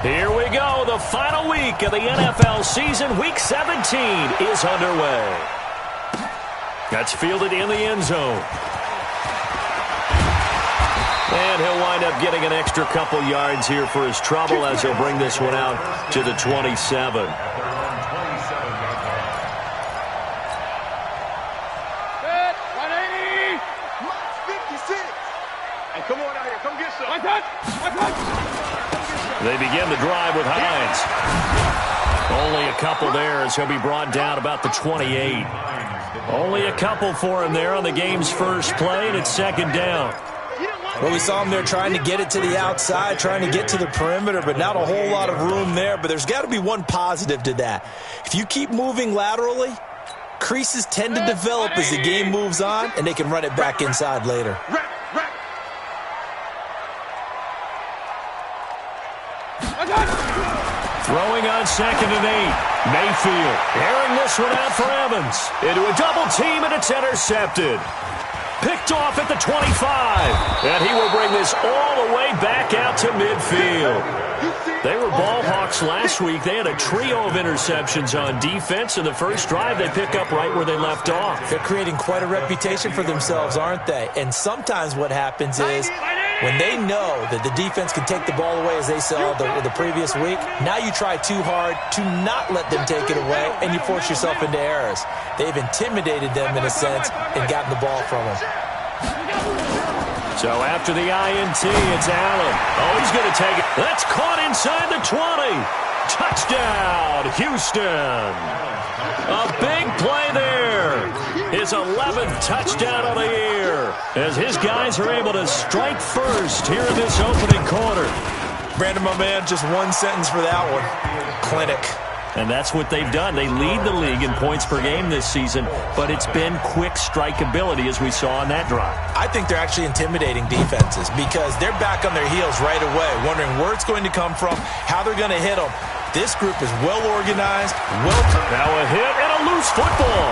Here we go. The final week of the NFL season. Week 17 is underway. That's fielded in the end zone. And he'll wind up getting an extra couple yards here for his trouble as he'll bring this one out to the 27. They begin the drive with Hines. Only a couple there as he'll be brought down about the 28. Only a couple for him there on the game's first play, and it's second down. Well, we saw him there trying to get it to the outside, trying to get to the perimeter, but not a whole lot of room there. But there's got to be one positive to that. If you keep moving laterally, creases tend to develop as the game moves on, and they can run it back inside later. Throwing on 2nd and 8. Mayfield airing this one out for Evans. Into a double team, and it's intercepted. Picked off at the 25. And he will bring this all the way back out to midfield. They were ball hawks last week. They had a trio of interceptions on defense. In the first drive, they pick up right where they left off. They're creating quite a reputation for themselves, aren't they? And sometimes what happens is when they know that the defense can take the ball away, as they saw the previous week, now you try too hard to not let them take it away, and you force yourself into errors. They've intimidated them in a sense and gotten the ball from them. So after the INT, it's Allen. Oh, he's going to take it. That's caught inside the 20. Touchdown, Houston. A big play there. His 11th touchdown of the year as his guys are able to strike first here in this opening quarter. Brandon, my man, just one sentence for that one. Clinic. And that's what they've done. They lead the league in points per game this season, but it's been quick strikeability as we saw on that drive. I think they're actually intimidating defenses because they're back on their heels right away, wondering where it's going to come from, how they're going to hit them. This group is well organized. Now a hit and a loose football.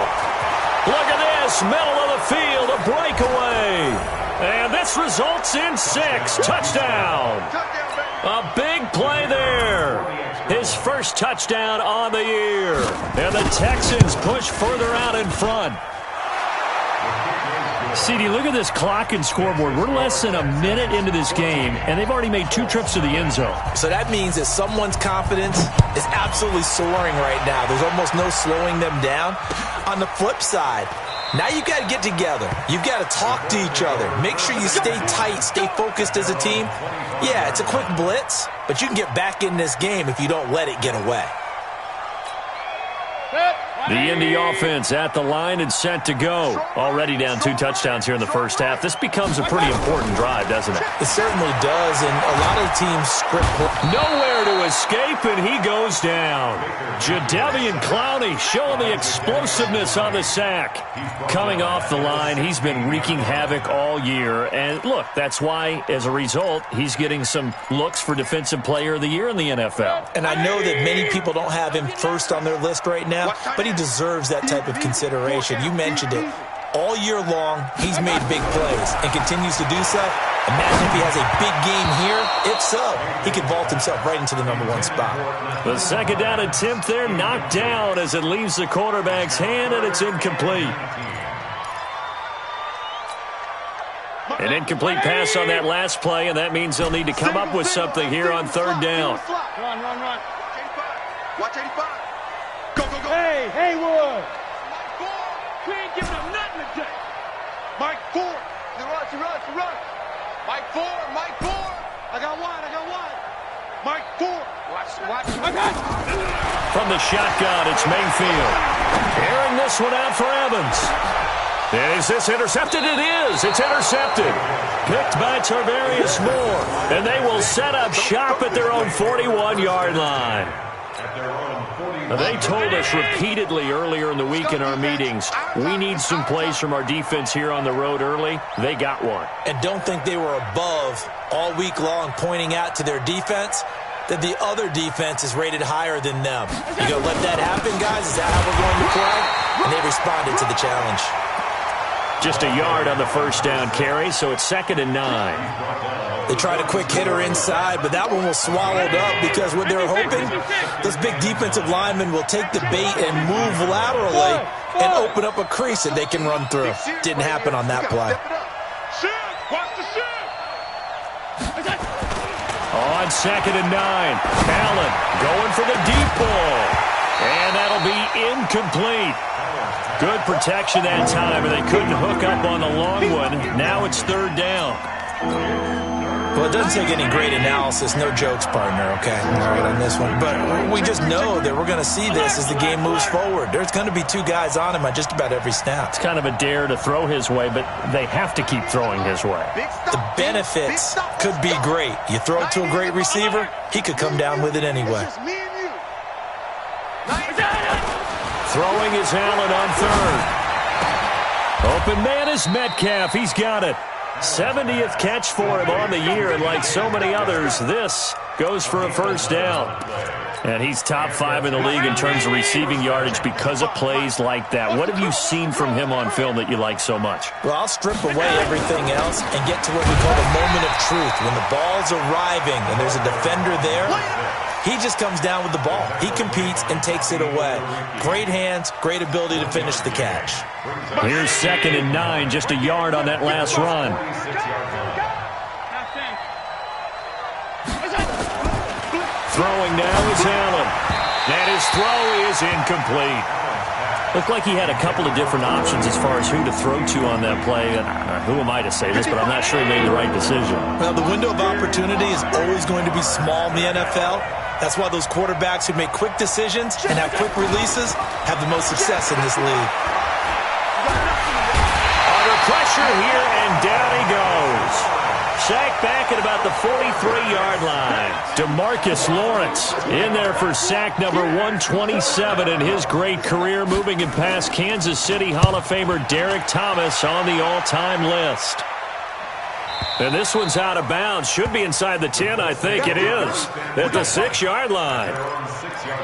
Look at this, middle of the field, a breakaway. And this results in 6. Touchdown. A big play there. His first touchdown on the year. And the Texans push further out in front. CD, look at this clock and scoreboard. We're less than a minute into this game, and they've already made 2 trips to the end zone. So that means that someone's confidence is absolutely soaring right now. There's almost no slowing them down. On the flip side, now you've got to get together. You've got to talk to each other. Make sure you stay tight, stay focused as a team. Yeah, it's a quick blitz, but you can get back in this game if you don't let it get away. The Indy offense at the line and set to go. Already down 2 touchdowns here in the first half. This becomes a pretty important drive, doesn't it? It certainly does, and a lot of teams script. Nowhere to escape, and he goes down. Jadeveon Clowney showing the explosiveness on the sack. Coming off the line, he's been wreaking havoc all year. And look, that's why, as a result, he's getting some looks for Defensive Player of the Year in the NFL. And I know that many people don't have him first on their list right now, but he deserves that type of consideration. You mentioned it. All year long, he's made big plays and continues to do so. Imagine if he has a big game here. If so, he could vault himself right into the #1 spot. The second down attempt there knocked down as it leaves the quarterback's hand, and it's incomplete. An incomplete pass on that last play, and that means they'll need to come up with something here on 3rd down. Run. Watch 85. Go. Hey, Haywood. We ain't giving him nothing today. Mike Ford. He runs. Mike Ford. I got one. Mike Ford. Watch. From the shotgun, it's Mayfield. Airing this one out for Evans. Is this intercepted? It is. It's intercepted. Picked by Tarvarius Moore. And they will set up shop at their own 41-yard line. They told us repeatedly earlier in the week in our meetings, we need some plays from our defense here on the road early. They got one. And don't think they were above all week long pointing out to their defense that the other defense is rated higher than them. You going to let that happen, guys? Is that how we're going to play? And they responded to the challenge. Just a yard on the first down carry, so it's 2nd and 9. They tried a quick hitter inside, but that one was swallowed up because what they're hoping, those big defensive linemen will take the bait and move laterally and open up a crease that they can run through. Didn't happen on that play. On 2nd and 9, Allen going for the deep ball. And that'll be incomplete. Good protection that time, and they couldn't hook up on the long one. Now it's 3rd down. Well, it doesn't take any great analysis. No jokes, partner, okay? All right, on this one. But we just know that we're going to see this as the game moves forward. There's going to be 2 guys on him at just about every snap. It's kind of a dare to throw his way, but they have to keep throwing his way. The benefits could be great. You throw it to a great receiver, he could come down with it anyway. Throwing is Allen on 3rd. Open man is Metcalf. He's got it. 70th catch for him on the year, and like so many others, this goes for a 1st down. And he's top 5 in the league in terms of receiving yardage because of plays like that. What have you seen from him on film that you like so much? Well, I'll strip away everything else and get to what we call the moment of truth. When the ball's arriving and there's a defender there, he just comes down with the ball. He competes and takes it away. Great hands, great ability to finish the catch. Here's 2nd and 9, just a yard on that last run. Throwing now is Allen. And his throw is incomplete. Looked like he had a couple of different options as far as who to throw to on that play. And who am I to say this, but I'm not sure he made the right decision. Well, the window of opportunity is always going to be small in the NFL. That's why those quarterbacks who make quick decisions and have quick releases have the most success in this league. Under pressure here, and down he goes. Sacked back at about the 43-yard line. DeMarcus Lawrence in there for sack number 127 in his great career, moving it past Kansas City Hall of Famer Derek Thomas on the all-time list. And this one's out of bounds. Should be inside the 10, I think it is. At the 6-yard line.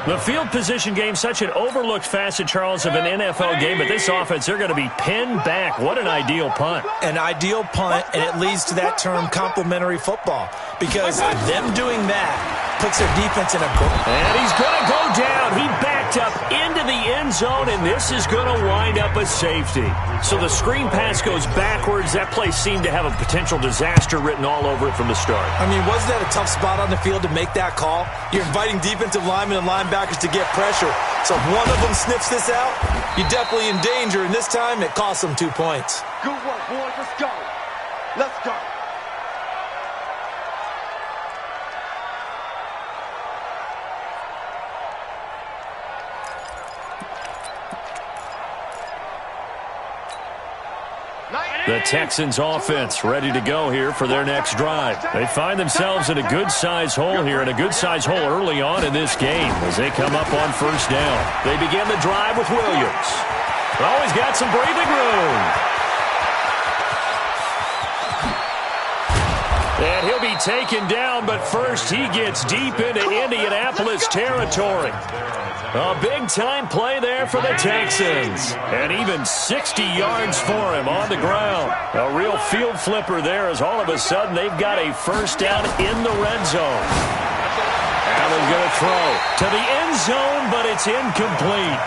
The field position game, such an overlooked facet, Charles, of an NFL game, but this offense, they're going to be pinned back. What an ideal punt. An ideal punt, and it leads to that term complementary football. Because them doing that puts their defense in a... And he's going to go down. He backed up into the end zone, and this is going to wind up a safety. So the screen pass goes backwards. That play seemed to have a potential disaster written all over it from the start. I mean, wasn't that a tough spot on the field to make that call? You're inviting defensive linemen and linebackers to get pressure. So if one of them sniffs this out, you're definitely in danger, and this time it costs them 2 points. Good work, boys. Let's go. Let's go. The Texans offense ready to go here for their next drive. They find themselves in a good-sized hole here, and a good-sized hole early on in this game as they come up on 1st down. They begin the drive with Williams. Oh, he's got some breathing room. And he'll be taken down, but first he gets deep into Indianapolis territory. A big-time play there for the Texans. And even 60 yards for him on the ground. A real field flipper there as all of a sudden they've got a 1st down in the red zone. Allen going to throw to the end zone, but it's incomplete.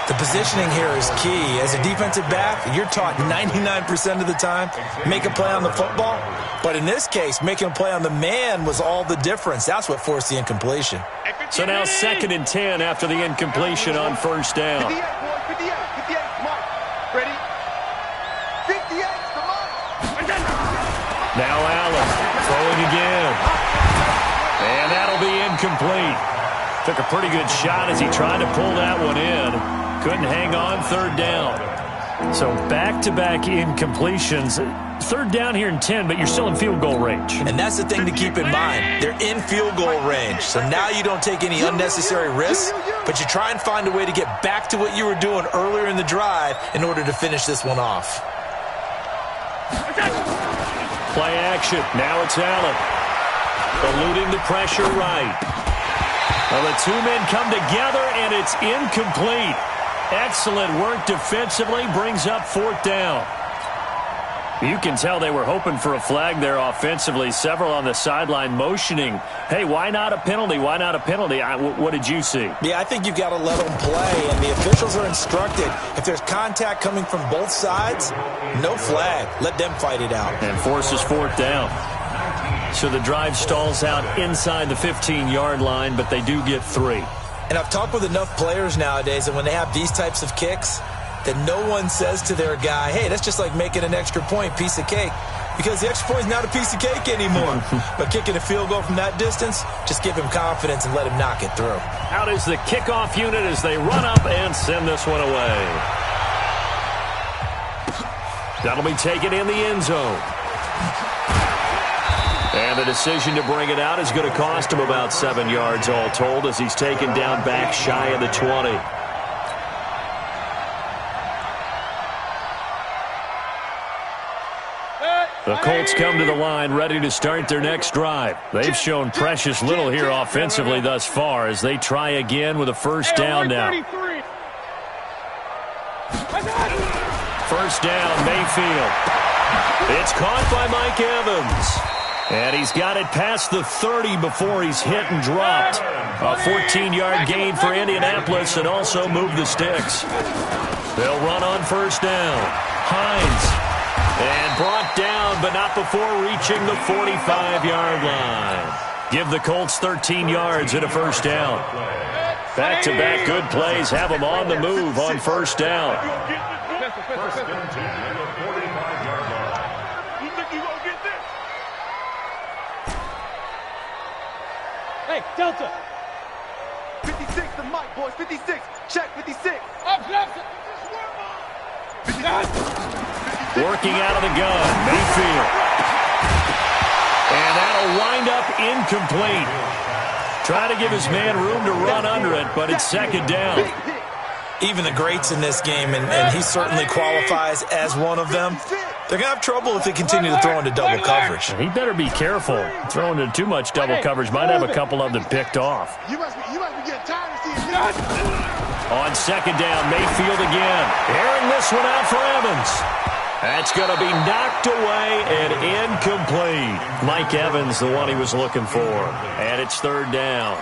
The positioning here is key. As a defensive back, you're taught 99% of the time, make a play on the football. But in this case, making a play on the man was all the difference. That's what forced the incompletion. So now 2nd and 10 after the incompletion on 1st down. 58, boys. 58. 58. Come on. Ready? 58. Come on. Now Allen throwing again. And that'll be incomplete. Took a pretty good shot as he tried to pull that one in. Couldn't hang on 3rd down. So back-to-back incompletions. 3rd down here in 10, but you're still in field goal range. And that's the thing to keep in mind. They're in field goal range. So now you don't take any unnecessary risks, but you try and find a way to get back to what you were doing earlier in the drive in order to finish this one off. Play action. Now it's Allen. Eluding the pressure right. Well, the 2 men come together, and it's incomplete. Excellent work defensively. Brings up 4th down. You can tell they were hoping for a flag there offensively. Several on the sideline motioning, hey, why not a penalty? Why not a penalty? What did you see? Yeah, I think you've got to let them play, and the officials are instructed. If there's contact coming from both sides, no flag. Let them fight it out. And forces fourth down. So the drive stalls out inside the 15-yard line, but they do get 3. And I've talked with enough players nowadays, and when they have these types of kicks, that no one says to their guy, hey, that's just like making an extra point, piece of cake. Because the extra point is not a piece of cake anymore. But kicking a field goal from that distance, just give him confidence and let him knock it through. Out is the kickoff unit as they run up and send this one away. That'll be taken in the end zone. And the decision to bring it out is going to cost him about 7 yards all told as he's taken down back shy of the 20. The Colts come to the line ready to start their next drive. They've shown precious little here offensively thus far as they try again with a first down now. First down, Mayfield. It's caught by Mike Evans. And he's got it past the 30 before he's hit and dropped. A 14-yard gain for Indianapolis and also move the sticks. They'll run on first down. Hines. And brought down, but not before reaching the 45-yard line. Give the Colts 13 yards and a first down. Back-to-back good plays have them on the move on first down. Hey, Delta. 56 to Mike, boys. 56. Check 56. Working out of the gun, Mayfield. And that'll wind up incomplete. Trying to give his man room to run under it, but it's second down. Even the greats in this game, and he certainly qualifies as one of them, they're going to have trouble if they continue to throw into double coverage. He better be careful. Throwing into too much double coverage might have a couple of them picked off. You must be getting tired of seeing this. On second down, Mayfield again. Airing this one out for Evans. That's going to be knocked away and incomplete. Mike Evans, the one he was looking for. And it's third down.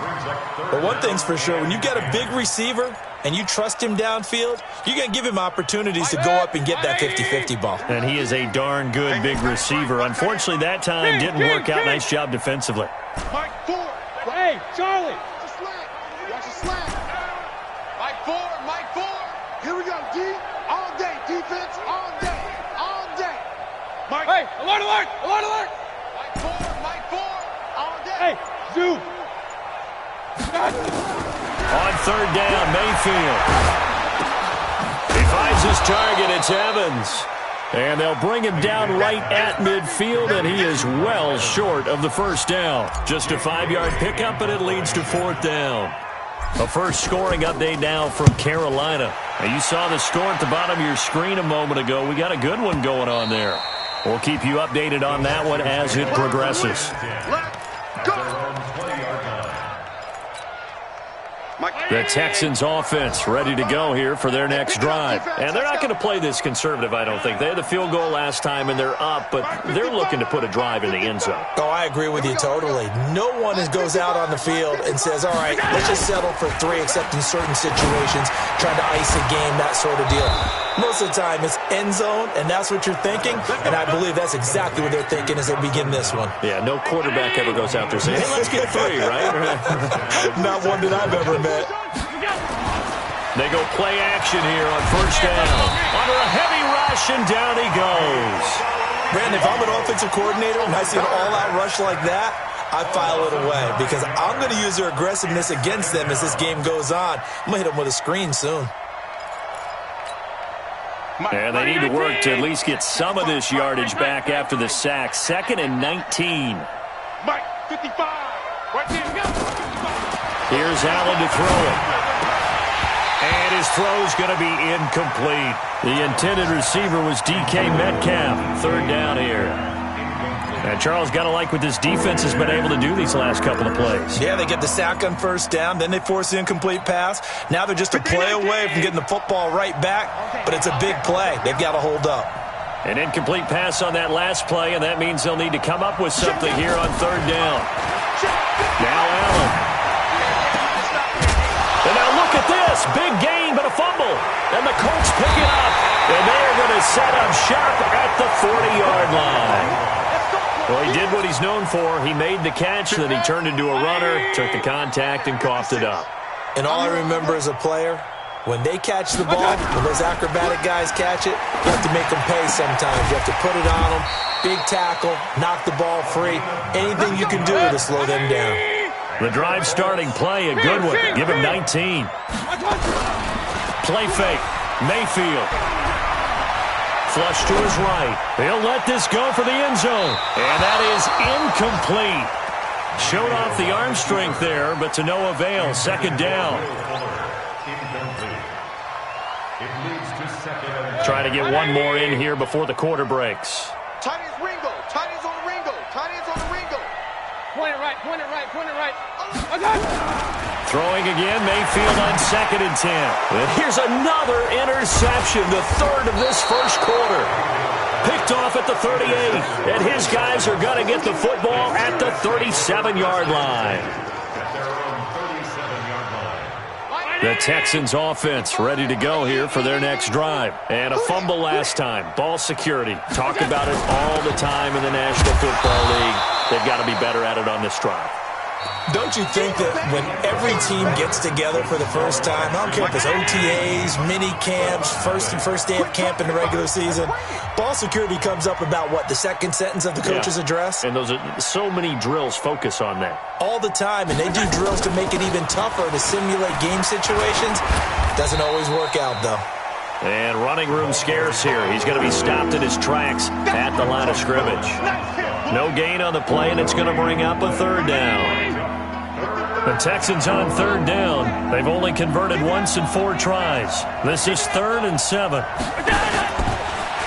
But one thing's for sure, when you got a big receiver and you trust him downfield, you're going to give him opportunities to go up and get that 50-50 ball. And he is a darn good big receiver. Unfortunately, that time didn't work out. Nice job defensively. Mike 4. Hey, Charlie. Watch the slack. Watch the slack. Mike 4. Mike 4. Here we go, D. All day. Defense all day. All day. Mike. Hey, alert, alert. Alert, alert. Mike 4. Mike 4. All day. Hey, zoom. On third down, Mayfield. He finds his target. It's Evans. And they'll bring him down right at midfield, and he is well short of the first down. Just a 5-yard pickup, and it leads to fourth down. A first scoring update now from Carolina. Now, you saw the score at the bottom of your screen a moment ago. We got a good one going on there. We'll keep you updated on that one as it progresses. The Texans offense ready to go here for their next drive. And they're not going to play this conservative, I don't think. They had the field goal last time, and they're up, but they're looking to put a drive in the end zone. Oh, I agree with you totally. No one goes out on the field and says, all right, let's just settle for 3, except in certain situations, trying to ice a game, that sort of deal. Most of the time, it's end zone, and that's what you're thinking, and I believe that's exactly what they're thinking as they begin this one. Yeah, no quarterback ever goes out there saying, hey, let's get 3, right? Not one that I've ever met. They go play action here on first down. Under a heavy rush, and down he goes. Brandon, if I'm an offensive coordinator and I see an all-out rush like that, I file it away because I'm going to use their aggressiveness against them as this game goes on. I'm going to hit them with a screen soon. And they need to work to at least get some of this yardage back after the sack. 2nd and 19. Mike, 55. Right there. Here's Allen to throw it. And his throw's going to be incomplete. The intended receiver was DK Metcalf. Third down here. And Charles, got to like what this defense has been able to do these last couple of plays. Yeah, they get the sack on first down, then they force the incomplete pass. Now they're just a play away from getting the football right back, but it's a big play. They've got to hold up. An incomplete pass on that last play, and that means they'll need to come up with something here on third down. Now Allen. And now look at this. Big gain, but a fumble. And the Colts pick it up. And they are going to set up shop at the 40-yard line. Well, he did what he's known for. He made the catch, then he turned into a runner, took the contact, and coughed it up. And all I remember as a player, when they catch the ball, when those acrobatic guys catch it, you have to make them pay sometimes. You have to put it on them, big tackle, knock the ball free. Anything you can do to slow them down. The drive starting play, a good one. Give him 19. Play fake. Mayfield. Flush to his right. He'll let this go for the end zone. And that is incomplete. Showed off the arm strength there, but to no avail. Second down. Try to get one more in here before the quarter breaks. Tight ends Ringo. Tight ends on the Ringo. Tight ends on the Ringo. Point it right. Point it right. Point it right. Throwing again, Mayfield on 2nd and 10. And here's another interception, the third of this first quarter. Picked off at the 38, and his guys are going to get the football at the 37-yard line. The Texans offense ready to go here for their next drive. And a fumble last time. Ball security. Talk about it all the time in the National Football League. They've got to be better at it on this drive. Don't you think that when every team gets together for the first time, I don't care if it's OTAs, mini camps, first day of camp in the regular season, ball security comes up about, what, the second sentence of the coach's address? And those are so many drills focus on that. All the time, and they do drills to make it even tougher to simulate game situations. Doesn't always work out, though. And running room scarce here. He's going to be stopped in his tracks at the line of scrimmage. No gain on the play, and it's going to bring up a third down. The Texans on third down. They've only converted once in 4 tries. This is 3rd and 7.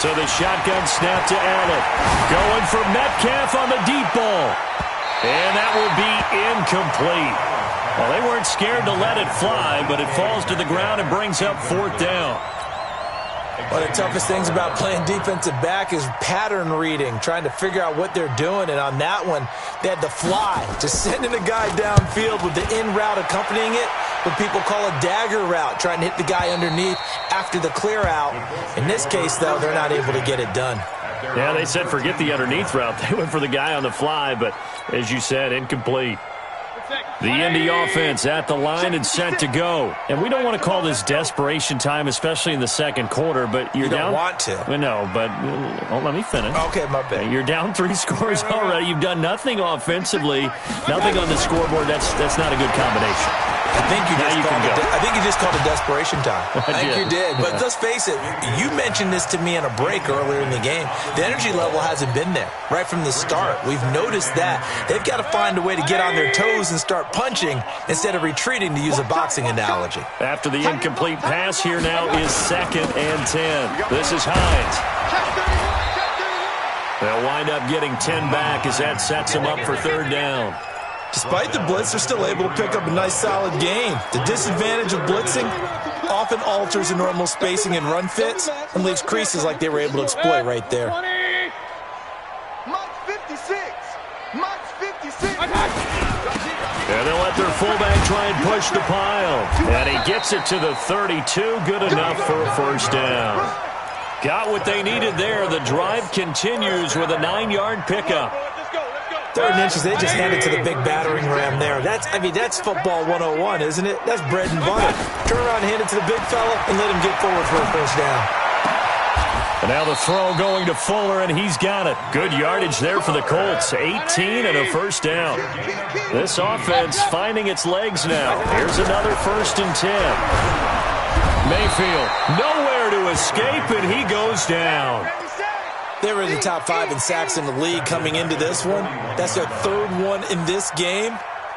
So the shotgun snap to Allen. Going for Metcalf on the deep ball. And that will be incomplete. Well, they weren't scared to let it fly, but it falls to the ground and brings up 4th down. One of the toughest things about playing defensive back is pattern reading, trying to figure out what they're doing. And on that one, they had to fly, just sending a guy downfield with the in route accompanying it, what people call a dagger route, trying to hit the guy underneath after the clear out. In this case, though, they're not able to get it done. Yeah, they said forget the underneath route. They went for the guy on the fly, but as you said, incomplete. The Indy offense at the line and set to go. And we don't want to call this desperation time, especially in the second quarter, but you're down. You don't want to. Well, no, but let me finish. Okay, my bad. You're down 3 scores already. You've done nothing offensively, nothing on the scoreboard. That's not a good combination. I think you just called it desperation time. I think you did. But let's face it, you mentioned this to me on a break earlier in the game. The energy level hasn't been there right from the start. We've noticed that. They've got to find a way to get on their toes and start punching instead of retreating, to use a boxing analogy. After the incomplete pass, here now is 2nd and 10. This is Hines. They'll wind up getting 10 back as that sets them up for third down. Despite the blitz, they're still able to pick up a nice, solid gain. The disadvantage of blitzing often alters the normal spacing and run fits and leaves creases like they were able to exploit right there. Mike 56. Mike 56. And they'll let their fullback try and push the pile. And he gets it to the 32. Good enough for a first down. Got what they needed there. The drive continues with a 9-yard pickup. 3rd and inches, they just hand it to the big battering ram there. That's football 101, isn't it? That's bread and butter. Turn around and hand it to the big fella and let him get forward for a first down. And now the throw going to Fuller, and he's got it. Good yardage there for the Colts. 18 and a first down. This offense finding its legs now. Here's another 1st and 10. Mayfield nowhere to escape, and he goes down. They were in the top 5 in sacks in the league coming into this one. That's their 3rd one in this game.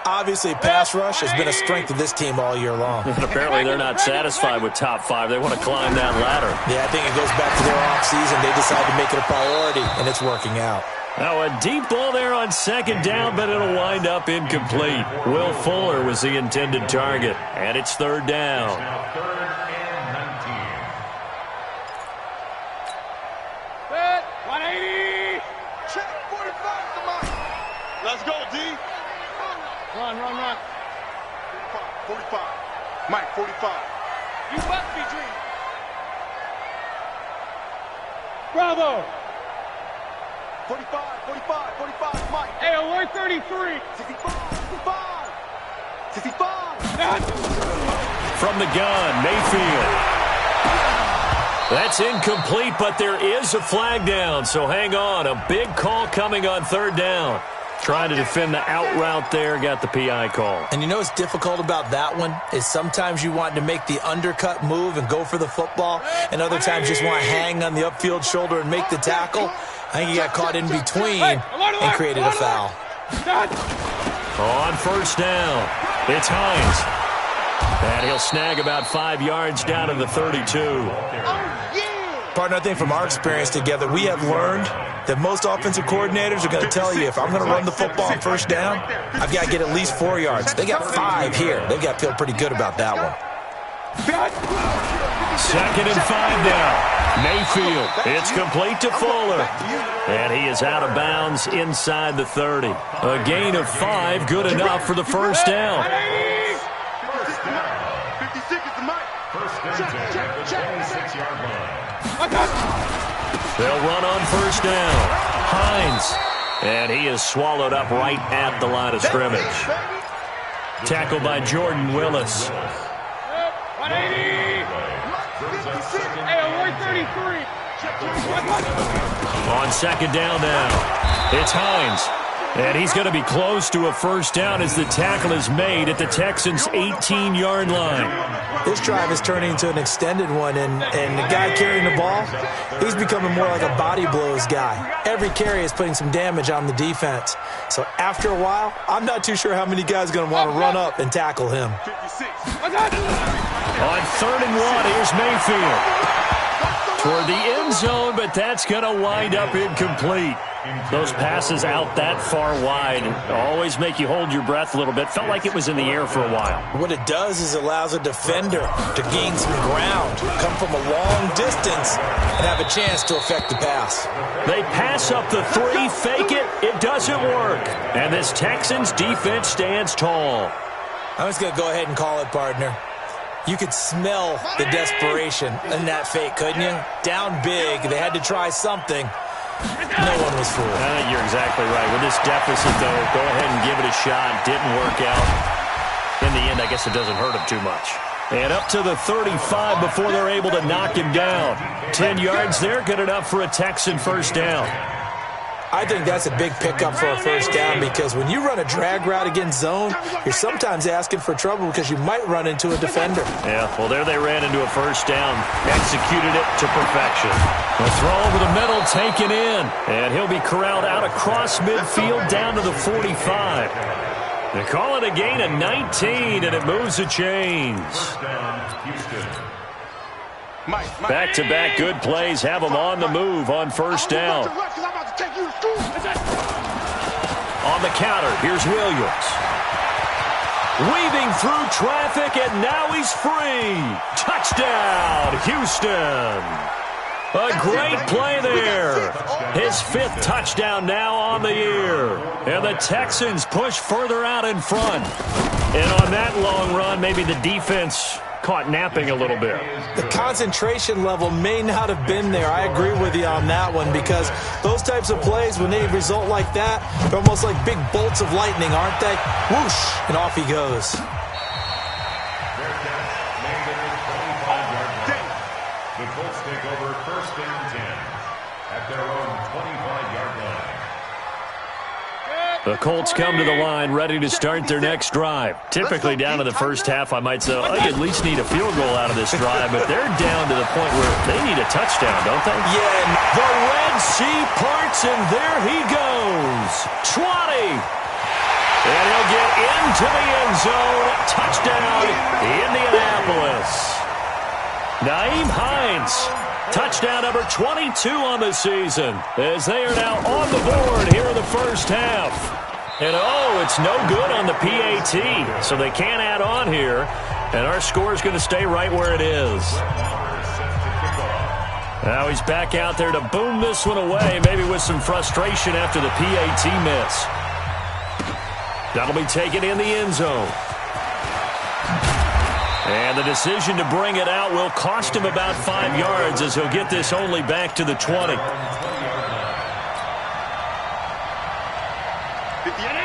Obviously, pass rush has been a strength of this team all year long. And apparently they're not satisfied with top 5. They want to climb that ladder. Yeah, I think it goes back to their offseason. They decided to make it a priority, and it's working out. Now a deep ball there on 2nd down, but it'll wind up incomplete. Will Fuller was the intended target, and it's 3rd down. 45. Mike, 45. You must be dreaming. Bravo. 45, 45, 45, Mike. Hey, alert 33. 65, 65. 65. From the gun, Mayfield. That's incomplete, but there is a flag down, so hang on. A big call coming on third down. Trying to defend the out route there, got the PI call. And you know what's difficult about that one is sometimes you want to make the undercut move and go for the football, and other times you just want to hang on the upfield shoulder and make the tackle. I think he got caught in between and created a foul. On first down, it's Hines. And he'll snag about 5 yards down to the 32. Partner, I think from our experience together, we have learned that most offensive coordinators are going to tell you, if I'm going to run the football on first down, I've got to get at least 4 yards. They got 5 here. They've got to feel pretty good about that one. 2nd and 5 now. Mayfield. It's complete to Fuller. And he is out of bounds inside the 30. A gain of 5, good enough for the first down. 56 is the mic. First down, check. 26-yard line. They'll run on first down. Hines. And he is swallowed up right at the line of scrimmage. Tackled by Jordan Willis. 180. Hey, alert 33. On 2nd down now, it's Hines. And he's going to be close to a first down as the tackle is made at the Texans' 18-yard line. This drive is turning into an extended one, and the guy carrying the ball, he's becoming more like a body blows guy. Every carry is putting some damage on the defense. So after a while, I'm not too sure how many guys are going to want to run up and tackle him. On 3rd and 1, here's Mayfield. Toward the end zone, but that's going to wind up incomplete. Those passes out that far wide always make you hold your breath a little bit. Felt like it was in the air for a while. What it does is it allows a defender to gain some ground, come from a long distance, and have a chance to affect the pass. They pass up the 3, fake it, it doesn't work. And this Texans defense stands tall. I'm just going to go ahead and call it, partner. You could smell the desperation in that fake, couldn't you? Down big, they had to try something. No one was fooled. I think you're exactly right. With this deficit, though, go ahead and give it a shot. Didn't work out. In the end, I guess it doesn't hurt him too much. And up to the 35 before they're able to knock him down. 10 yards there, good enough for a Texan first down. I think that's a big pickup for a first down because when you run a drag route against zone, you're sometimes asking for trouble because you might run into a defender. Yeah, well, there they ran into a first down. Executed it to perfection. The throw over the middle taken in. And he'll be corralled out across midfield down to the 45. They call it a gain of 19, and it moves the chains. Back-to-back good plays have them on the move on first down. On the counter, here's Williams. Weaving through traffic, and now he's free. Touchdown, Houston. A great play there. His 5th touchdown now on the year. And the Texans push further out in front. And on that long run, maybe the defense caught napping a little bit. The concentration level may not have been there. I agree with you on that one because those types of plays, when they result like that, they're almost like big bolts of lightning, aren't they? Whoosh, and off he goes. The Colts take over first down 10 at their own 25-yard line. The Colts come to the line ready to start their next drive. Typically down to the first half, I might say, oh, you at least need a field goal out of this drive, but they're down to the point where they need a touchdown, don't they? Yeah. The Red Sea parts, and there he goes. 20. And he'll get into the end zone. Touchdown, Indianapolis. Naeem Hines. Touchdown number 22 on the season as they are now on the board here in the first half. And, oh, it's no good on the PAT, so they can't add on here. And our score is going to stay right where it is. Now he's back out there to boom this one away, maybe with some frustration after the PAT miss. That'll be taken in the end zone. And the decision to bring it out will cost him about 5 yards as he'll get this only back to the 20.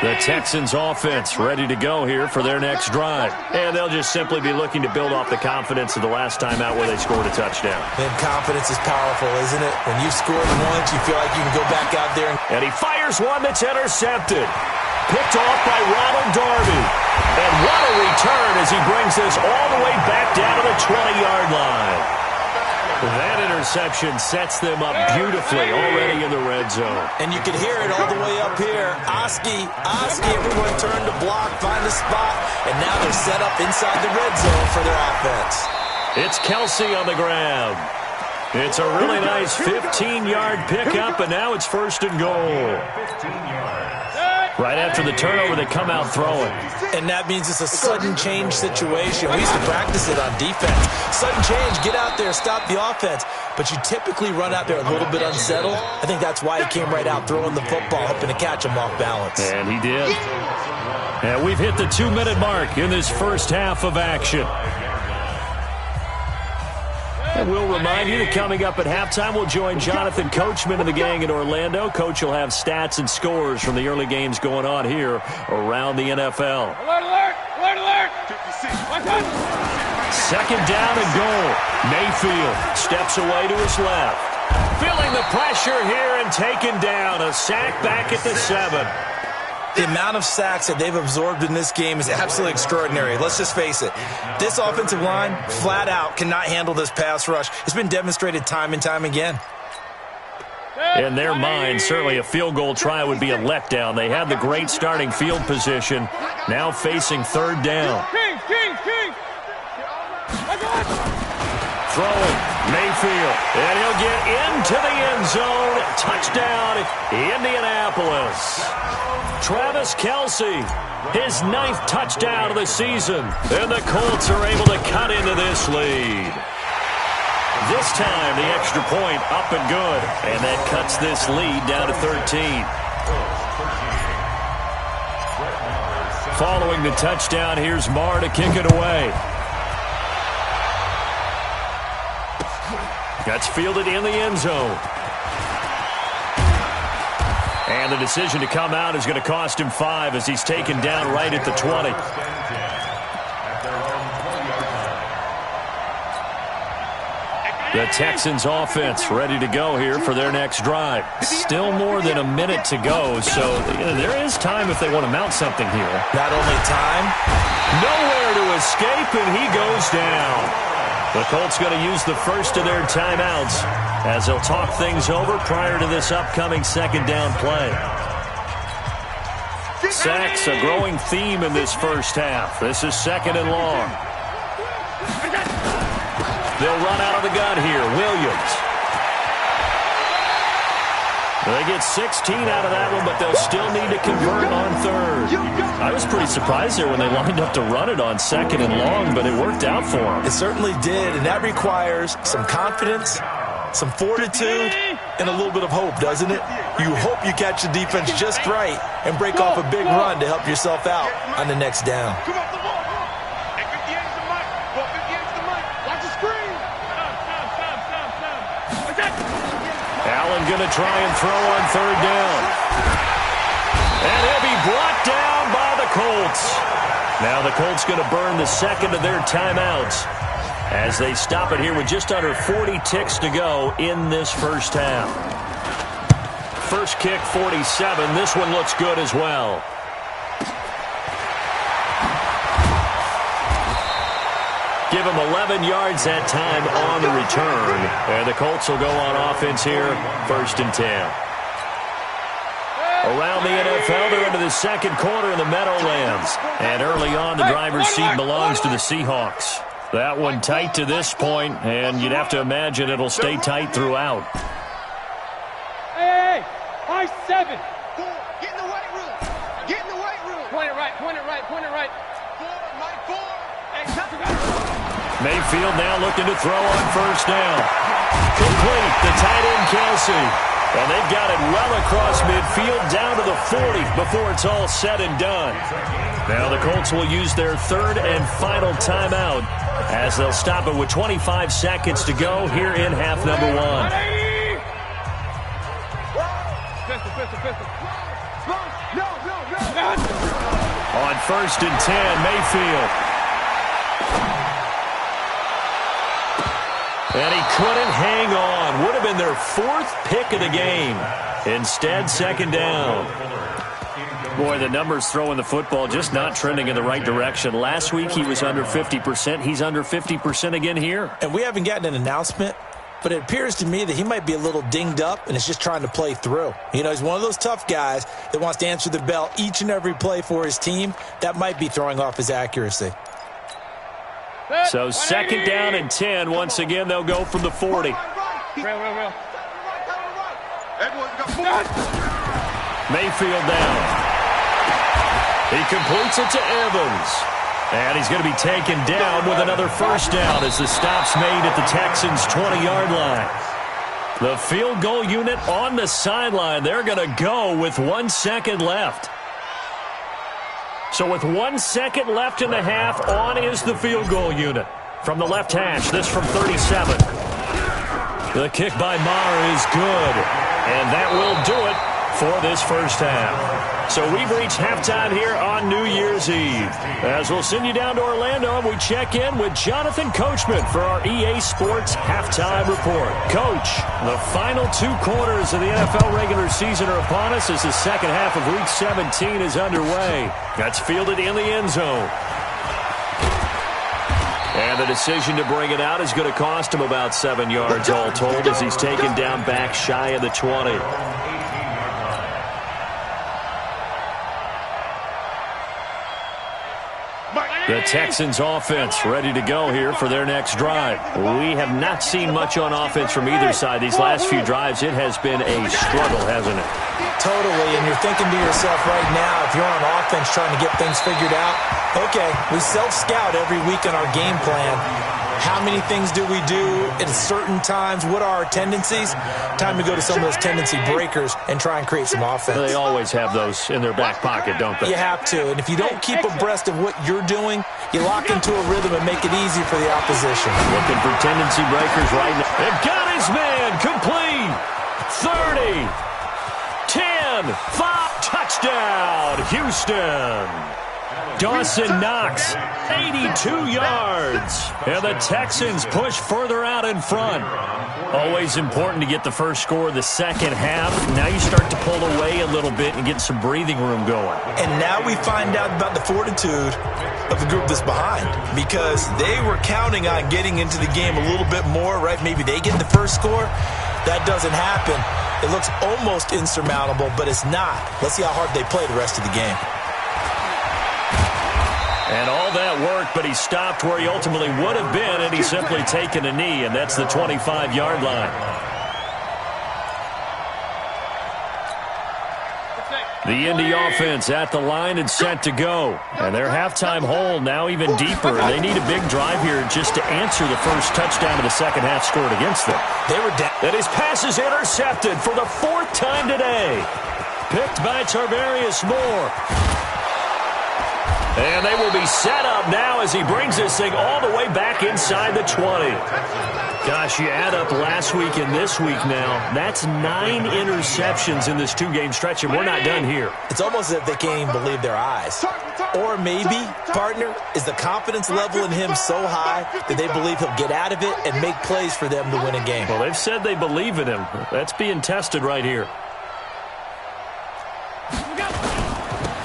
The Texans offense ready to go here for their next drive. And they'll just simply be looking to build off the confidence of the last time out where they scored a touchdown. And confidence is powerful, isn't it? When you've scored once, you feel like you can go back out there. And he fires one that's intercepted. Picked off by Ronald Darby. And what a return as he brings this all the way back down to the 20-yard line. That interception sets them up beautifully already in the red zone. And you can hear it all the way up here. Oski, everyone turned to block, find a spot, and now they're set up inside the red zone for their offense. It's Kelsey on the grab. It's a really nice 15-yard pickup, and now it's 1st and goal. Right after the turnover, they come out throwing. And that means it's a sudden change situation. We used to practice it on defense. Sudden change, get out there, stop the offense. But you typically run out there a little bit unsettled. I think that's why he came right out throwing the football, hoping to catch him off balance. And he did. And we've hit the 2-minute mark in this first half of action. And we'll remind you that coming up at halftime, we'll join Jonathan Coachman and the gang in Orlando. Coach will have stats and scores from the early games going on here around the NFL. Alert, alert, alert, alert. 2nd down and goal. Mayfield steps away to his left. Feeling the pressure here and taken down. A sack back at the 7. The amount of sacks that they've absorbed in this game is absolutely extraordinary. Let's just face it. This offensive line, flat out, cannot handle this pass rush. It's been demonstrated time and time again. In their mind, certainly a field goal try would be a letdown. They had the great starting field position, now facing 3rd down. King. Throwing, Mayfield, and he'll get into the end zone. Touchdown, Indianapolis. Travis Kelce, his 9th touchdown of the season. And the Colts are able to cut into this lead. This time, the extra point up and good. And that cuts this lead down to 13. Following the touchdown, here's Marr to kick it away. That's fielded in the end zone. And the decision to come out is going to cost him 5 as he's taken down right at the 20. The Texans offense ready to go here for their next drive. Still more than a minute to go, so there is time if they want to mount something here. Not only time, nowhere to escape, and he goes down. The Colts going to use the first of their timeouts as they'll talk things over prior to this upcoming 2nd down play. Sacks, a growing theme in this first half. This is 2nd and long. They'll run out of the gun here. Williams. They get 16 out of that one, but they'll still need to convert on 3rd. I was pretty surprised there when they lined up to run it on 2nd and long, but it worked out for them. It certainly did, and that requires some confidence, some fortitude, and a little bit of hope, doesn't it? You hope you catch the defense just right and break off a big run to help yourself out on the next down. Come off the ball. Hey, 50 yards to Mike. Go 50 yards to Mike. Watch the screen. Stop. Allen going to try and throw on 3rd down. And he'll be brought down by the Colts. Now the Colts going to burn the 2nd of their timeouts as they stop it here with just under 40 ticks to go in this first half. First kick, 47. This one looks good as well. Give him 11 yards that time on the return. And the Colts will go on offense here, 1st and 10. Around the NFL, they're into the 2nd quarter in the Meadowlands. And early on, the driver's seat belongs to the Seahawks. That one tight to this point, and you'd have to imagine it'll stay tight throughout. Hey, high 7. Get in the weight room. Get in the weight room. Point it right. 4, Mike 4. Hey, Mayfield now looking to throw on 1st down. Complete. The tight end, Kelsey. And they've got it well across midfield down to the 40 before it's all said and done. Now the Colts will use their third and final timeout as they'll stop it with 25 seconds to go here in half number one. On 1st and 10, Mayfield. And he couldn't hang on. Would have been their 4th pick of the game. Instead, 2nd down. Boy, the numbers throwing the football just not trending in the right direction. Last week he was under 50%. He's under 50% again here. And we haven't gotten an announcement, but it appears to me that he might be a little dinged up and is just trying to play through. You know, he's one of those tough guys that wants to answer the bell each and every play for his team. That might be throwing off his accuracy. So 2nd down and 10. Once again, they'll go from the 40. Mayfield down. He completes it to Evans. And he's going to be taken down with another 1st down as the stop's made at the Texans' 20-yard line. The field goal unit on the sideline. They're going to go with 1 second left. So with 1 second left in the half, on is the field goal unit. From the left hash, this from 37. The kick by Maher is good. And that will do it for this first half. So we've reached halftime here on New Year's Eve. As we'll send you down to Orlando, we check in with Jonathan Coachman for our EA Sports Halftime Report. Coach, the final 2 quarters of the NFL regular season are upon us as the second half of Week 17 is underway. That's fielded in the end zone. And the decision to bring it out is going to cost him about 7 yards all told as he's taken down back shy of the 20. The Texans offense ready to go here for their next drive. We have not seen much on offense from either side. These last few drives, it has been a struggle, hasn't it? Totally, and you're thinking to yourself right now, if you're on offense trying to get things figured out, okay, we self-scout every week in our game plan. How many things do we do at certain times? What are our tendencies? Time to go to some of those tendency breakers and try and create some offense. They always have those in their back pocket, don't they? You have to, and if you don't keep abreast of what you're doing, you lock into a rhythm and make it easy for the opposition. Looking for tendency breakers right now. They've got his man complete. 30, 10, 5, touchdown, Houston. Dawson Knox, 82 yards. And the Texans push further out in front. Always important to get the first score of the second half. Now you start to pull away a little bit and get some breathing room going. And now we find out about the fortitude of the group that's behind, because they were counting on getting into the game a little bit more, right? Maybe they get the first score. That doesn't happen. It looks almost insurmountable, but it's not. Let's see how hard they play the rest of the game. And all that work, but he stopped where he ultimately would have been, and he's simply taken a knee, and that's the 25-yard line. The Indy offense at the line and set to go. And their halftime hole now even deeper. They need a big drive here just to answer the first touchdown of the second half scored against them. They were down. And his pass is intercepted for the 4th time today. Picked by Tarvarius Moore. And they will be set up now as he brings this thing all the way back inside the 20. Gosh, you add up last week and this week now. That's 9 interceptions in this 2-game stretch, and we're not done here. It's almost as if they can't even believe their eyes. Or maybe, partner, is the confidence level in him so high that they believe he'll get out of it and make plays for them to win a game. Well, they've said they believe in him. That's being tested right here.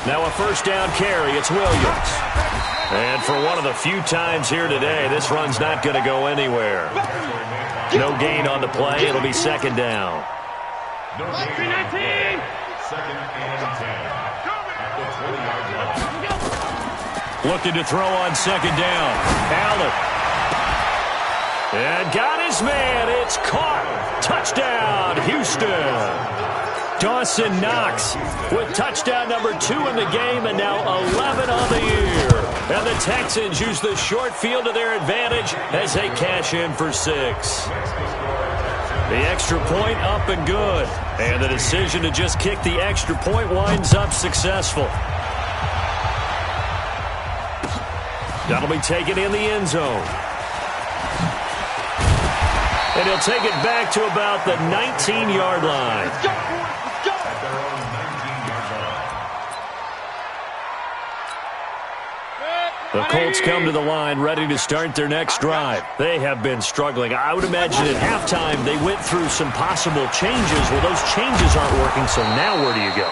Now a first down carry. It's Williams. And for one of the few times here today, this run's not going to go anywhere. No gain on the play. It'll be second down. No gain on the play. Second and 10. At the 20-yard line. Looking to throw on second down. Allen. And got his man. It's caught. Touchdown, Houston. Dawson Knox with touchdown number 2 in the game, and now 11 on the year. And the Texans use the short field to their advantage as they cash in for 6. The extra point up and good. And the decision to just kick the extra point winds up successful. That'll be taken in the end zone. And he'll take it back to about the 19-yard line. Let's go, boys. Let's go. At their own 19-yard line. The Colts come to the line ready to start their next drive. They have been struggling. I would imagine at halftime they went through some possible changes. Well, those changes aren't working, so now where do you go?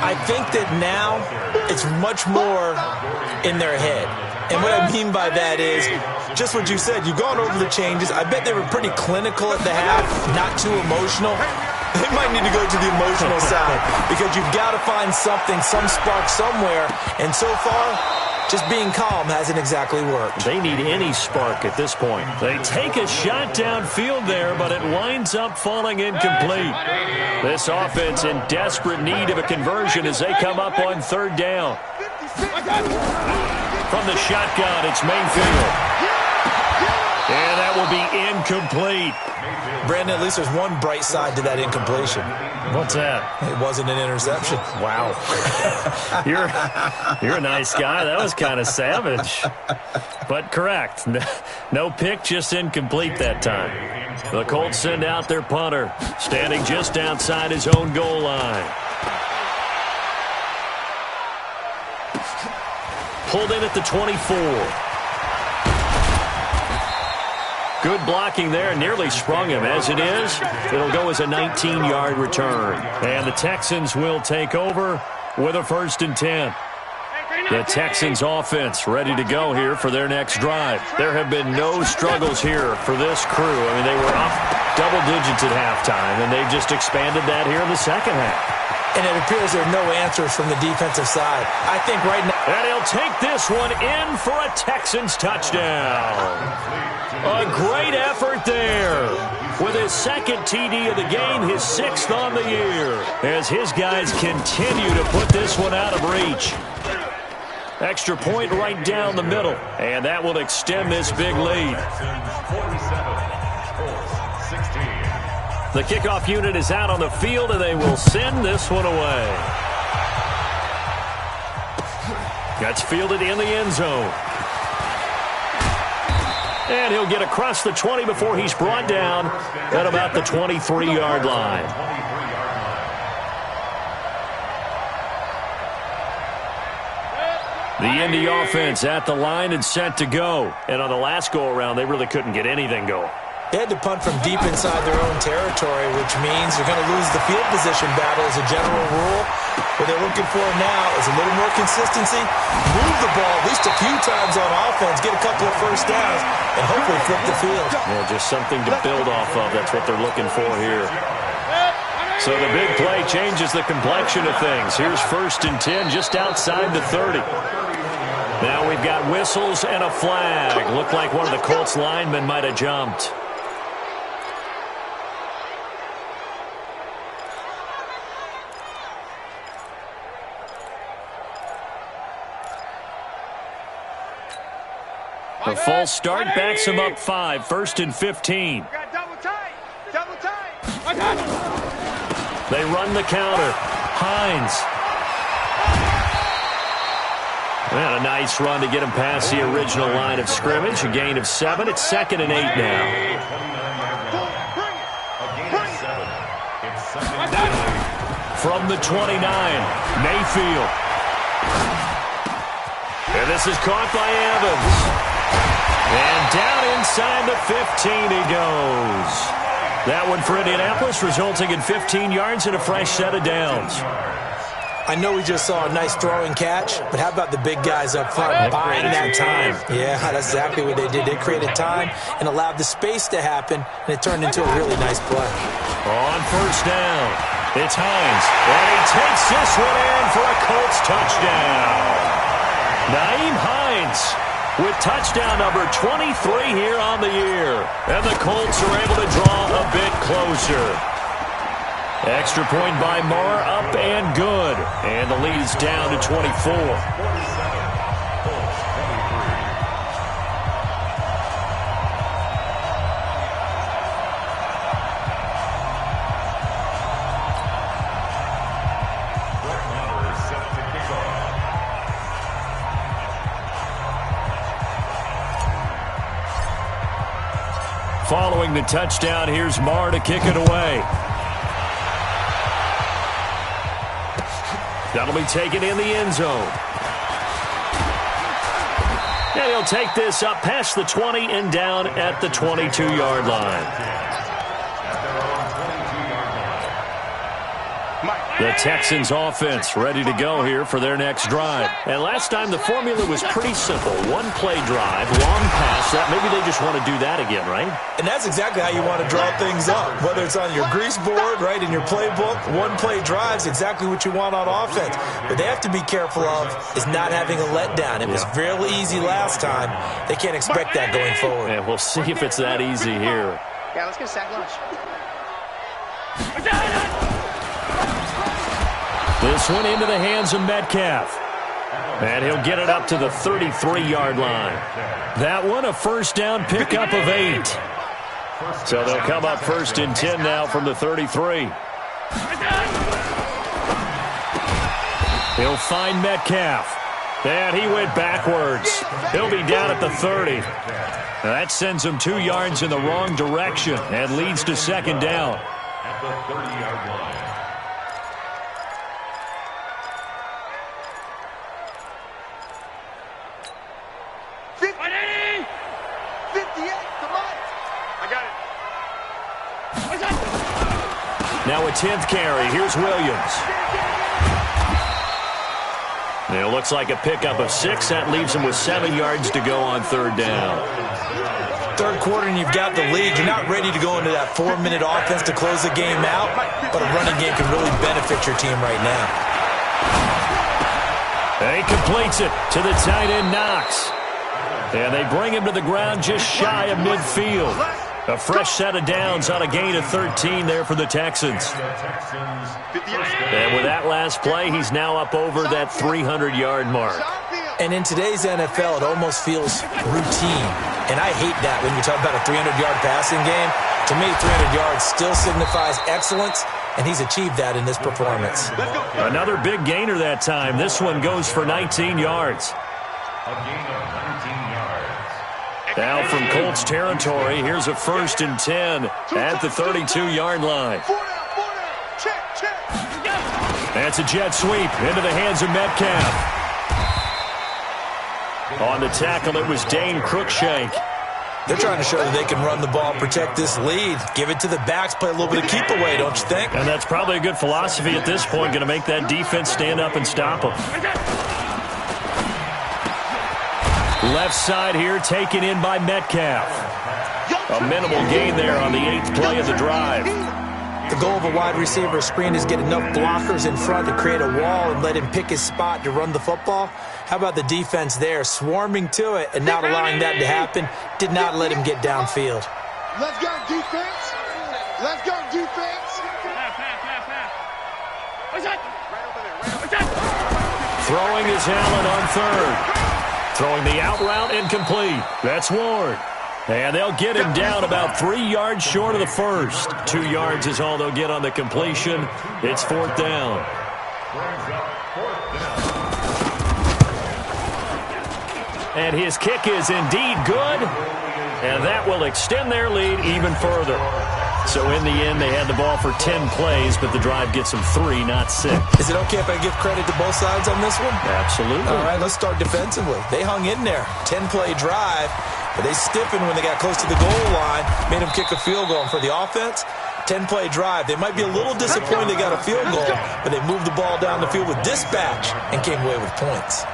I think that now it's much more in their head. And what I mean by that is just what you said. You've gone over the changes. I bet they were pretty clinical at the half, not too emotional. They might need to go to the emotional side because you've got to find something, some spark somewhere. And so far, just being calm hasn't exactly worked. They need any spark at this point. They take a shot downfield there, but it winds up falling incomplete. This offense in desperate need of a conversion as they come up on third down. From the shotgun, it's Mayfield. And that will be incomplete. Brandon, at least there's one bright side to that incompletion. What's that? It wasn't an interception. Wow. You're a nice guy. That was kind of savage. But correct. No pick, just incomplete that time. The Colts send out their punter, standing just outside his own goal line. Pulled in at the 24. Good blocking there, nearly sprung him. As it is, it'll go as a 19-yard return. And the Texans will take over with a 1st and 10. The Texans offense ready to go here for their next drive. There have been no struggles here for this crew. I mean, they were up double digits at halftime, and they've just expanded that here in the second half. And it appears there are no answers from the defensive side. I think right now... And he'll take this one in for a Texans touchdown. A great effort there. With his second TD of the game, his 6th on the year. As his guys continue to put this one out of reach. Extra point right down the middle. And that will extend this big lead. 16. The kickoff unit is out on the field, and they will send this one away. Gets fielded in the end zone. And he'll get across the 20 before he's brought down at about the 23-yard line. The Indy offense at the line and set to go. And on the last go-around, they really couldn't get anything going. They had to punt from deep inside their own territory, which means they're going to lose the field position battle as a general rule. What they're looking for now is a little more consistency, move the ball at least a few times on offense, get a couple of first downs, and hopefully flip the field. Yeah, just something to build off of. That's what they're looking for here. So the big play changes the complexion of things. Here's 1st and 10 just outside the 30. Now we've got whistles and a flag. Looked like one of the Colts linemen might have jumped. The false start backs him up 5, 1st and 15. Double tight. Double tight. They run the counter. Hines. And a nice run to get him past the original line of scrimmage. A gain of 7. It's 2nd and 8 now. From the 29, Mayfield. And this is caught by Evans. And down inside the 15 he goes. That one for Indianapolis, resulting in 15 yards and a fresh set of downs. I know we just saw a nice throwing catch, but how about the big guys up front buying that time? Yeah, that's exactly what they did. They created time and allowed the space to happen, and it turned into a really nice play. On 1st down, it's Hines. And he takes this one in for a Colts touchdown. Nyheim Hines with touchdown number 23 here on the year. And the Colts are able to draw a bit closer. Extra point by Marr, up and good. And the lead is down to 24. Following the touchdown, here's Marr to kick it away. That'll be taken in the end zone. And he'll take this up past the 20 and down at the 22-yard line. The Texans offense ready to go here for their next drive. And last time the formula was pretty simple. One-play drive, long pass. Maybe they just want to do that again, right? And that's exactly how you want to draw things up. Whether it's on your grease board, right, in your playbook, one-play drive is exactly what you want on offense. But they have to be careful of is not having a letdown. It was fairly easy last time. They can't expect that going forward. Yeah, we'll see if it's that easy here. Yeah, let's get a sack lunch. This one into the hands of Metcalf. And he'll get it up to the 33-yard line. That one a first down pickup of 8. So they'll come up first and 10 now from the 33. He'll find Metcalf. And he went backwards. He'll be down at the 30. Now that sends him 2 yards in the wrong direction and leads to second down. At the 30-yard line. Now a 10th carry. Here's Williams. It looks like a pickup of 6. That leaves him with 7 yards to go on third down. Third quarter and you've got the lead. You're not ready to go into that 4-minute offense to close the game out, but a running game can really benefit your team right now. And he completes it to the tight end, Knox. And they bring him to the ground just shy of midfield. A fresh set of downs on a gain of 13 there for the Texans. And with that last play, he's now up over that 300-yard mark. And in today's NFL, it almost feels routine. And I hate that when you talk about a 300-yard passing game. To me, 300 yards still signifies excellence, and he's achieved that in this performance. Another big gainer that time. This one goes for 19 yards. A gain of 19 yards. Now from Colts territory, here's a first and 10 at the 32-yard line. That's a jet sweep into the hands of Metcalf. On the tackle, it was Dane Cruikshank. They're trying to show that they can run the ball, protect this lead. Give it to the backs, play a little bit of keep away, don't you think? And that's probably a good philosophy at this point, going to make that defense stand up and stop them. Left side here taken in by Metcalf. A minimal gain there on the 8th play of the drive. The goal of a wide receiver screen is get enough blockers in front to create a wall and let him pick his spot to run the football. How about the defense there, swarming to it and not allowing that to happen? Did not let him get downfield. Let's go, defense. Let's go, defense. Throwing is Allen on third. Throwing the out route incomplete. That's Ward. And they'll get him down about 3 yards short of the first. 2 yards is all they'll get on the completion. It's fourth down. And his kick is indeed good. And that will extend their lead even further. So in the end, they had the ball for 10 plays, but the drive gets them 3, not 6. Is it okay if I give credit to both sides on this one? Absolutely. All right, let's start defensively. They hung in there. 10-play drive, but they stiffened when they got close to the goal line, made them kick a field goal. And for the offense, 10-play drive. They might be a little disappointed they got a field goal, but they moved the ball down the field with dispatch and came away with points.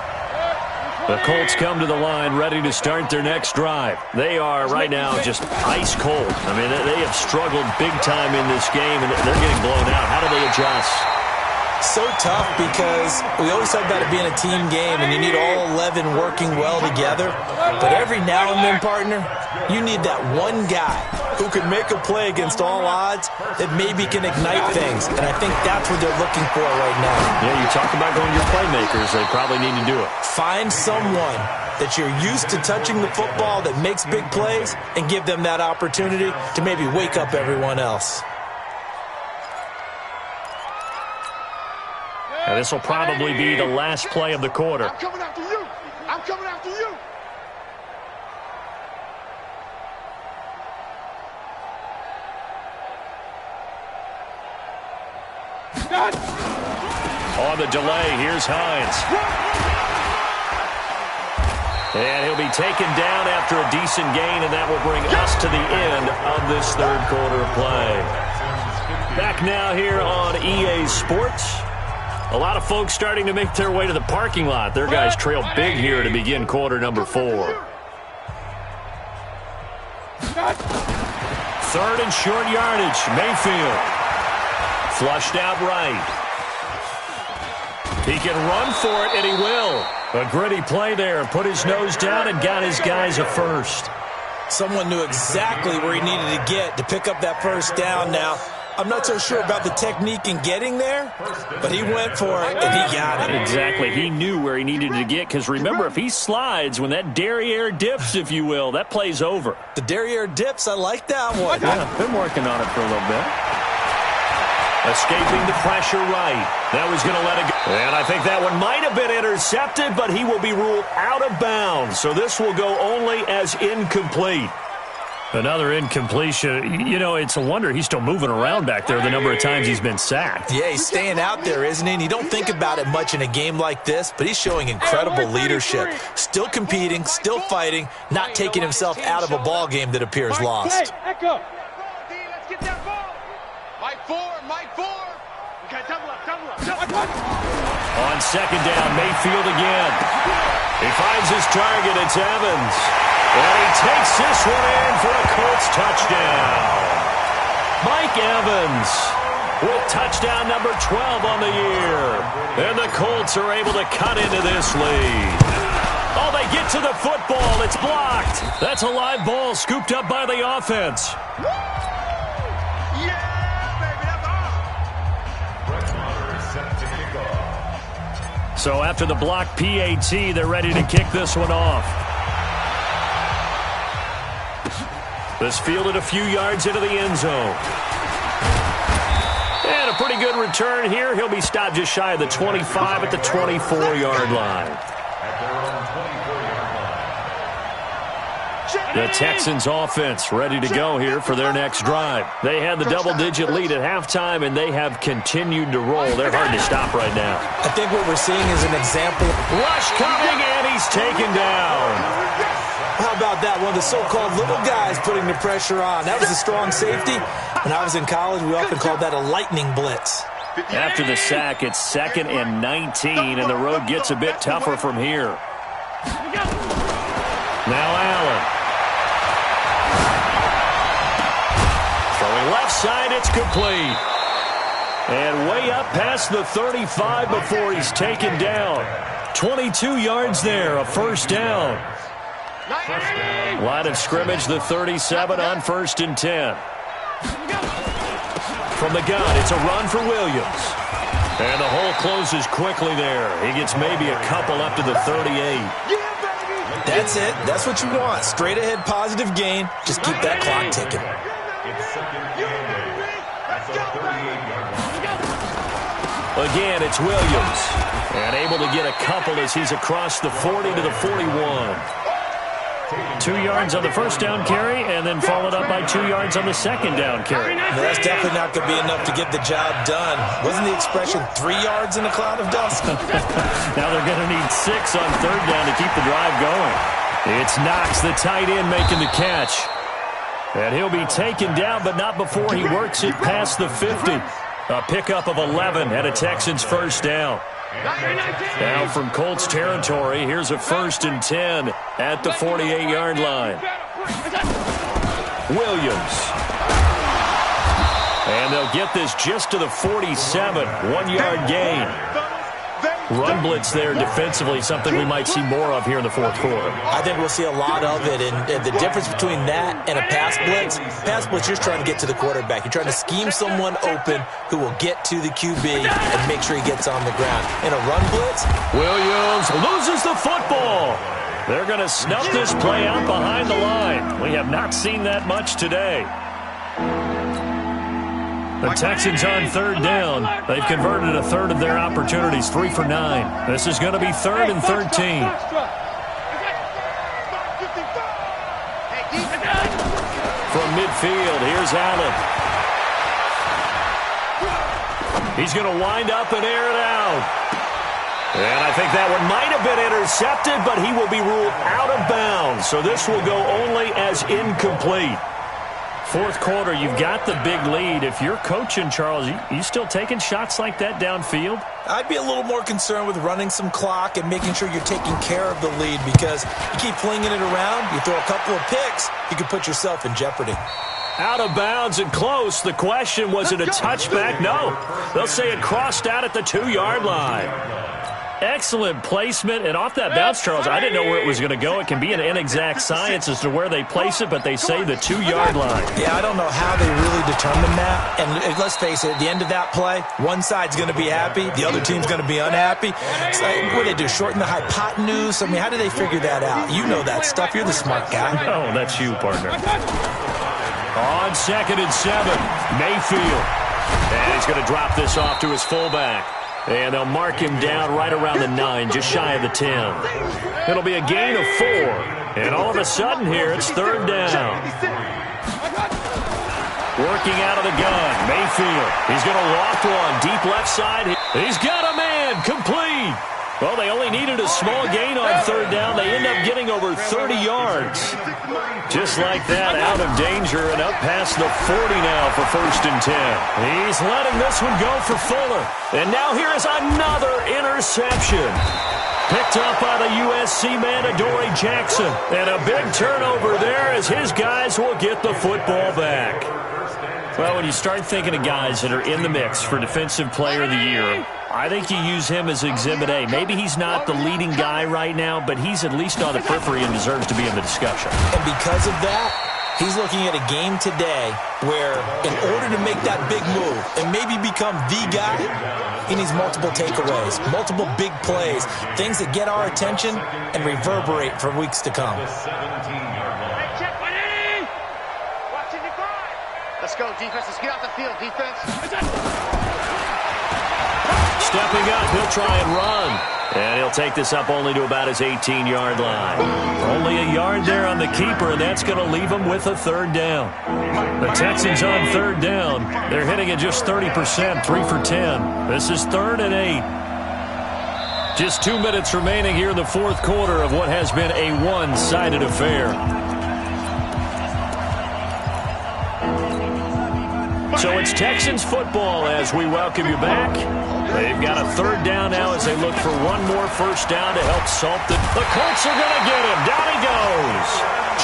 The Colts come to the line ready to start their next drive. They are right now just ice cold. I mean, they have struggled big time in this game, and they're getting blown out. How do they adjust? So tough because we always talk about it being a team game, and you need all 11 working well together. But every now and then, partner, you need that one guy who can make a play against all odds that maybe can ignite things. And I think that's what they're looking for right now. Yeah, you talk about going your playmakers. They probably need to do it. Find someone that you're used to touching the football that makes big plays and give them that opportunity to maybe wake up everyone else. And this will probably be the last play of the quarter. I'm coming after you. I'm coming after you. On the delay, here's Hines. And he'll be taken down after a decent gain, and that will bring us to the end of this third quarter of play. Back now here on EA Sports. A lot of folks starting to make their way to the parking lot. Their guys trail big here to begin quarter number 4. Third and short yardage. Mayfield. Flushed out right. He can run for it, and he will. A gritty play there. Put his nose down and got his guys a first. Someone knew exactly where he needed to get to pick up that first down now. I'm not so sure about the technique in getting there, but he went for it, and he got it. Exactly. He knew where he needed to get, because remember, if he slides, when that derriere dips, if you will, that play's over. The derriere dips, I like that one. Yeah, been working on it for a little bit. Escaping the pressure right. That was going to let it go. And I think that one might have been intercepted, but he will be ruled out of bounds. So this will go only as incomplete. Another incompletion. You know, it's a wonder he's still moving around back there the number of times he's been sacked. Yeah, he's staying out there, isn't he? And you don't think about it much in a game like this, but he's showing incredible leadership. Still competing, still fighting, not taking himself out of a ball game that appears lost. Hey, echo. Let's get that ball. Mike 4. Okay, double up. On second down, Mayfield again. He finds his target. It's Evans. And he takes this one in for a Colts touchdown. Mike Evans with touchdown number 12 on the year. And the Colts are able to cut into this lead. Oh, they get to the football. It's blocked. That's a live ball scooped up by the offense. So after the block PAT, they're ready to kick this one off. This fielded a few yards into the end zone. And a pretty good return here. He'll be stopped just shy of the 25 at the 24-yard line. The Texans offense ready to go here for their next drive. They had the double-digit lead at halftime, and they have continued to roll. They're hard to stop right now. I think what we're seeing is an example. Rush coming, and he's taken down. How about that? One of the so-called little guys putting the pressure on. That was a strong safety. When I was in college, we often called that a lightning blitz. After the sack, it's 2nd and 19, and the road gets a bit tougher from here. Now Allen. Throwing left side, it's complete. And way up past the 35 before he's taken down. 22 yards there, a first down. Line of scrimmage, the 37 on 1st and 10. From the gun, it's a run for Williams. And the hole closes quickly there. He gets maybe a couple up to the 38. That's it. That's what you want. Straight ahead positive gain. Just keep that clock ticking. Again, it's Williams. And able to get a couple as he's across the 40 to the 41. 2 yards on the first down carry, and then followed up by 2 yards on the second down carry. Well, that's definitely not going to be enough to get the job done. Wasn't the expression 3 yards in a cloud of dust? Now they're going to need 6 on third down to keep the drive going. It's Knox, the tight end, making the catch. And he'll be taken down, but not before he works it past the 50. A pickup of 11 and a Texans first down. Now from Colts territory, here's a 1st and 10 at the 48-yard line. Williams. And they'll get this just to the 47, 1-yard gain. Run blitz there defensively, something we might see more of here in the fourth quarter. I think we'll see a lot of it, and the difference between that and a pass blitz, you're just trying to get to the quarterback. You're trying to scheme someone open who will get to the QB and make sure he gets on the ground. In a run blitz, Williams loses the football. They're going to snuff this play out behind the line. We have not seen that much today. The Texans on third down. They've converted a third of their opportunities, 3 for 9. This is going to be 3rd and 13. From midfield, here's Allen. He's going to wind up and air it out. And I think that one might have been intercepted, but he will be ruled out of bounds. So this will go only as incomplete. Fourth quarter, you've got the big lead. If you're coaching, Charles, you still taking shots like that downfield? I'd be a little more concerned with running some clock and making sure you're taking care of the lead, because you keep flinging it around, you throw a couple of picks, you could put yourself in jeopardy. Out of bounds and close. The question, was it a touchback? No. They'll say it crossed out at the 2-yard line. Excellent placement, and off that bounce, Charles, I didn't know where it was going to go. It can be an inexact science as to where they place it, but they say the 2-yard line. Yeah, I don't know how they really determine that. And let's face it, at the end of that play, one side's going to be happy, the other team's going to be unhappy. It's like, what do they do, shorten the hypotenuse? I mean, how do they figure that out? You know that stuff. You're the smart guy. Oh, that's you, partner. On 2nd and 7, Mayfield. And he's going to drop this off to his fullback. And they'll mark him down right around the 9, just shy of the 10. It'll be a gain of 4. And all of a sudden here, it's 3rd down. Working out of the gun, Mayfield. He's going to loft one, deep left side. He's got a man, complete. Well, they only needed a small gain on 3rd down. They end up getting over 30 yards. Just like that, out of danger and up past the 40 now for 1st and 10. He's letting this one go for Fuller. And now here is another interception. Picked up by the USC man, Adoree Jackson. And a big turnover there as his guys will get the football back. Well, when you start thinking of guys that are in the mix for Defensive Player of the Year, I think you use him as Exhibit A. Maybe he's not the leading guy right now, but he's at least on the periphery and deserves to be in the discussion. And because of that, he's looking at a game today where in order to make that big move and maybe become the guy, he needs multiple takeaways, multiple big plays, things that get our attention and reverberate for weeks to come. Let's go, defense. Let's get out the field, defense. Stepping up, he'll try and run. And he'll take this up only to about his 18-yard line. Only a yard there on the keeper, and that's going to leave him with a 3rd down. The Texans on 3rd down. They're hitting at just 30%, 3 for 10. This is 3rd and 8. Just 2 minutes remaining here in the 4th quarter of what has been a one-sided affair. So it's Texans football as we welcome you back. They've got a 3rd down now as they look for one more 1st down to help salt it. The Colts are going to get him. Down he goes.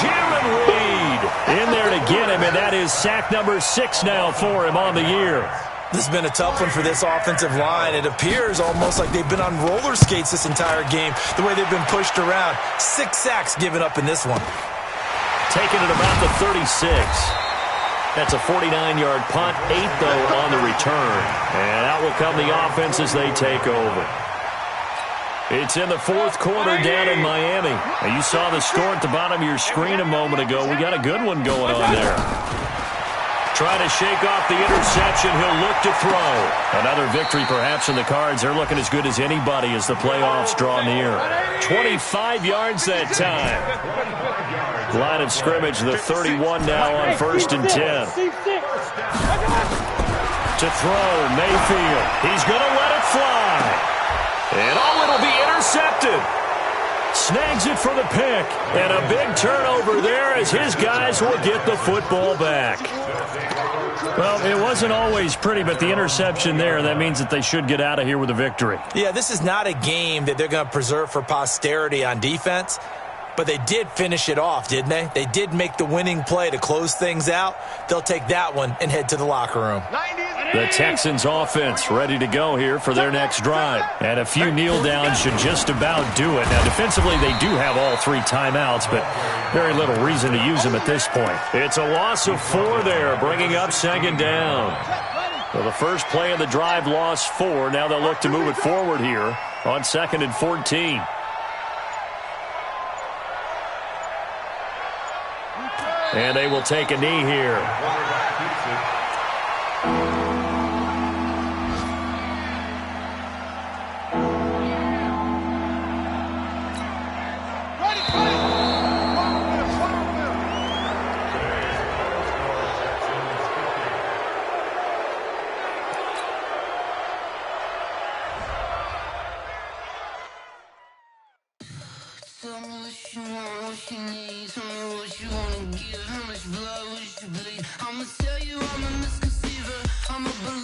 Jaron Reed in there to get him, and that is sack number 6 now for him on the year. This has been a tough one for this offensive line. It appears almost like they've been on roller skates this entire game, the way they've been pushed around. 6 sacks given up in this one. Taking it about the 36. That's a 49-yard punt, 8, though, on the return. And out will come the offense as they take over. It's in the 4th quarter down in Miami. Now, you saw the score at the bottom of your screen a moment ago. We got a good one going on there. Trying to shake off the interception. He'll look to throw. Another victory perhaps in the cards. They're looking as good as anybody as the playoffs draw near. 25 yards that time. Line of scrimmage, the 31 now on 1st and 10. To throw, Mayfield. He's going to let it fly. And it'll be intercepted. Snags it for the pick. And a big turnover there as his guys will get the football back. Well, it wasn't always pretty, but the interception there, that means that they should get out of here with a victory. Yeah, this is not a game that they're going to preserve for posterity on defense. But they did finish it off, didn't they? They did make the winning play to close things out. They'll take that one and head to the locker room. The Texans offense ready to go here for their next drive. And a few kneel downs should just about do it. Now, defensively, they do have all 3 timeouts, but very little reason to use them at this point. It's a loss of 4 there, bringing up 2nd down. Well, the first play of the drive lost 4. Now they'll look to move it forward here on 2nd and 14. And they will take a knee here. give? How much blood would you bleed? I'ma tell you I'm a misconceiver. I'm a believer.